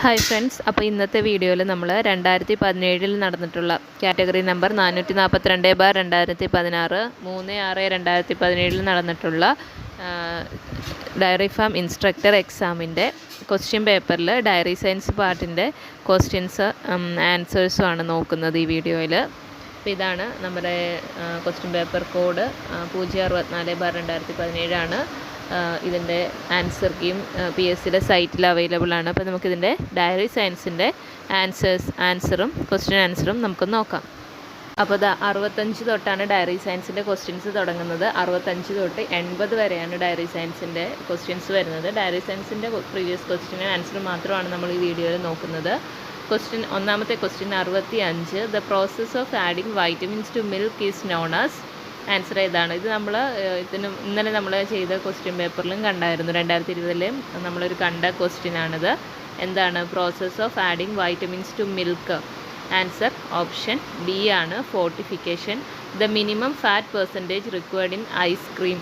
Hi friends, അപ്പോൾ ഇന്നത്തെ വീഡിയോയിൽ നമ്മൾ 2017 നടന്നിട്ടുള്ള കാറ്റഗറി നമ്പർ 442/2016 3/6/2017 നടന്നിട്ടുള്ള ഡയറി ഫാം ഇൻസ്ട്രക്ടർ എക്സാമിൻ്റെ ക്വസ്റ്റ്യൻ പേപ്പറിൽ ഡയറി സയൻസ് പാർട്ടിൻ്റെ ക്വസ്റ്റ്യൻസ് ആൻസേഴ്സും ആണ് നോക്കുന്നത് ഈ വീഡിയോയിൽ. അപ്പോൾ ഇതാണ് നമ്മുടെ ക്വസ്റ്റ്യൻ പേപ്പർ കോഡ് 064/2017 ആണ്. ഇതിൻ്റെ ആൻസർ കീയും PSCയുടെ സൈറ്റിൽ അവൈലബിൾ ആണ്. അപ്പോൾ നമുക്കിതിൻ്റെ ഡയറി സയൻസിൻ്റെ ആൻസറും ക്വസ്റ്റ്യൻ ആൻസറും നമുക്ക് നോക്കാം. അപ്പോൾ 65 തൊട്ടാണ് ഡയറി സയൻസിൻ്റെ ക്വസ്റ്റ്യൻസ് തുടങ്ങുന്നത്. 65 തൊട്ട് 80 വരെയാണ് ഡയറി സയൻസിൻ്റെ ക്വസ്റ്റ്യൻസ് വരുന്നത്. ഡയറി സയൻസിൻ്റെ പ്രീവിയസ് ക്വസ്റ്റ്യൻ ആൻസർ മാത്രമാണ് നമ്മൾ ഈ വീഡിയോയിൽ നോക്കുന്നത്. ഒന്നാമത്തെ question 65. The process of adding vitamins to milk is known as. Answer ഏതാണ്? ഇത് നമ്മൾ ഇന്നലെ നമ്മൾ ചെയ്ത ക്വസ്റ്റ്യൻ പേപ്പറിലും കണ്ടായിരുന്നു. 2020 നമ്മളൊരു കണ്ട ക്വസ്റ്റ്യൻ ആണിത്. എന്താണ് process of adding vitamins to milk? Answer option B ആണ്, fortification. The minimum fat percentage required in ice cream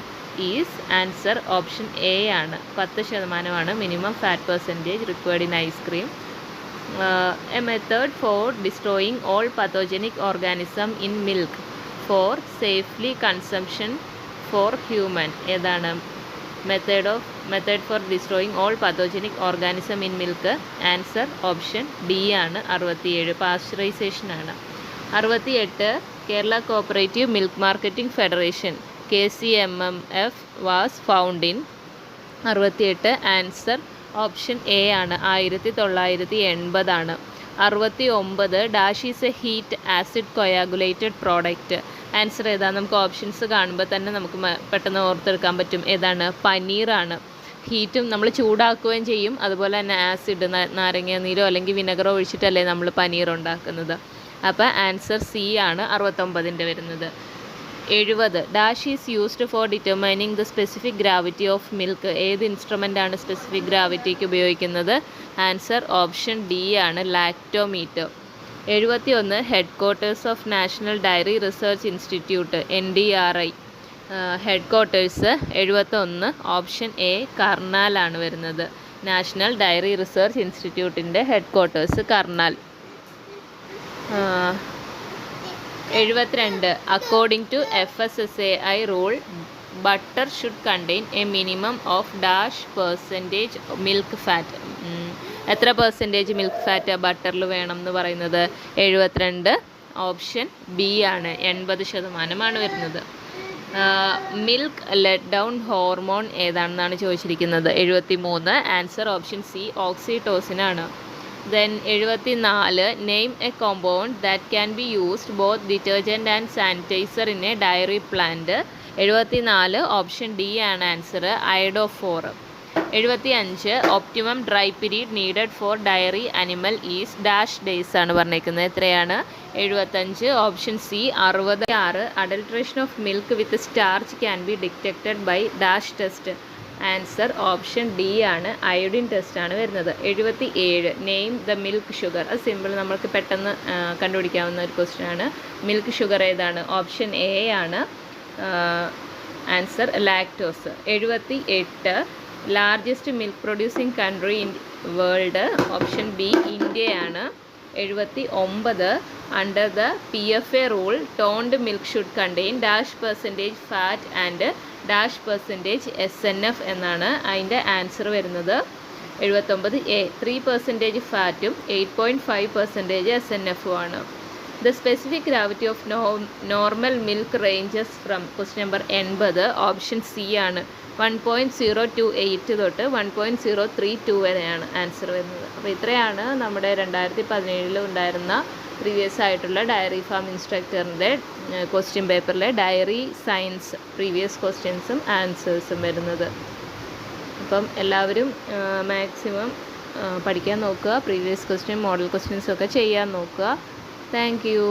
is. Answer option A ആണ്, 10% minimum fat percentage required in ice cream. A method for destroying all pathogenic organism in milk for safely consumption for human. ഏതാണ്? Method for destroying all pathogenic organism in milk. Answer option D ആണ്, 67, pasteurisation ആണ്. 68. Kerala cooperative milk marketing federation KCMMF was found in. 68. Answer option A ആണ്, 1980 ആണ്. 69. Dash is A heat acid coagulated product. Answer ഏതാ? നമുക്ക് options കാണുമ്പോൾ തന്നെ നമുക്ക് പെട്ടെന്ന് ഓർത്തെടുക്കാൻ പറ്റും. ഏതാണ്? പനീറാണ്. ഹീറ്റും നമ്മൾ ചൂടാക്കുകയും ചെയ്യും, അതുപോലെ തന്നെ ആസിഡ് നാരങ്ങ നീരോ അല്ലെങ്കിൽ വിനെഗറോ ഒഴിച്ചിട്ടല്ലേ നമ്മൾ പനീർ ഉണ്ടാക്കുന്നത്. അപ്പോൾ ആൻസർ സി ആണ്, 69 വരുന്നത്. 70. Dash is used for determining the specific gravity of milk. ഏത് ഇൻസ്ട്രുമെൻ്റാണ് സ്പെസിഫിക് ഗ്രാവിറ്റിക്ക് ഉപയോഗിക്കുന്നത്? ആൻസർ ഓപ്ഷൻ ഡി ആണ്, lactometer. 71. Headquarters of national dairy research institute NDRI. Headquarters 71 option A കർണാലാണ് വരുന്നത്. നാഷണൽ ഡയറി റിസർച്ച് ഇൻസ്റ്റിറ്റ്യൂട്ടിൻ്റെ headquarters Karnal. 72. According to FSSAI rule butter should contain a minimum of dash percentage milk fat. എത്ര percentage milk fat ബട്ടറിൽ വേണം എന്ന് പറയുന്നത്? 72 option B ആണ്, 80% വരുന്നത്. മിൽക്ക് ലെറ്റ് ഡൗൺ ഹോർമോൺ ഏതാണെന്നാണ് ചോദിച്ചിരിക്കുന്നത്. 73. ആൻസർ ഓപ്ഷൻ സി, ഓക്സിറ്റോസിൻ ആണ്. Then 74. Name a compound that can be used both detergent and sanitizer in a dairy plant. 74 option D ആണ് answer, iodophor. 75. Optimum dry period needed for dairy animal is dash days ആണ് പറഞ്ഞേക്കുന്നത്. എത്രയാണ്? 75 option C, 66. Adulteration of milk with starch can be detected by dash test. Answer option D ആണ്, iodine test ആണ് വരുന്നത്. 77. Name the milk sugar. അത് simple, നമ്മൾക്ക് പെട്ടെന്ന് കണ്ടുപിടിക്കാവുന്ന ഒരു ക്വസ്റ്റ്യൻ ആണ്. മിൽക്ക് ഷുഗർ ഏതാണ്? ഓപ്ഷൻ എ ആണ്, answer lactose. 78. Largest milk producing country in world. Option B, ഇന്ത്യയാണ്. 79. Under the PFA rule toned milk should contain dash percentage fat and dash percentage SNF എന്നാണ് അതിൻ്റെ answer വരുന്നത്. 79A 3% ഫാറ്റും 8.5% SNFും ആണ്. The specific gravity of normal milk ranges from. Question number 80. Option C ആണ്, 1.028 തൊട്ട് 1.032 വരെയാണ് answer വരുന്നത്. അപ്പോൾ ഇത്രയാണ് നമ്മുടെ 2017 ഉണ്ടായിരുന്ന പ്രീവിയസ് ആയിട്ടുള്ള ഡയറി ഫാം ഇൻസ്ട്രക്ടറിൻ്റെ ക്വസ്റ്റ്യൻ പേപ്പറിലെ ഡയറി സയൻസ് പ്രീവിയസ് ക്വസ്റ്റ്യൻസും ആൻസേഴ്സും വരുന്നത്. അപ്പം എല്ലാവരും മാക്സിമം പഠിക്കാൻ നോക്കുക. പ്രീവിയസ് ക്വസ്റ്റ്യൻ, മോഡൽ ക്വസ്റ്റ്യൻസൊക്കെ ചെയ്യാൻ നോക്കുക. Thank you.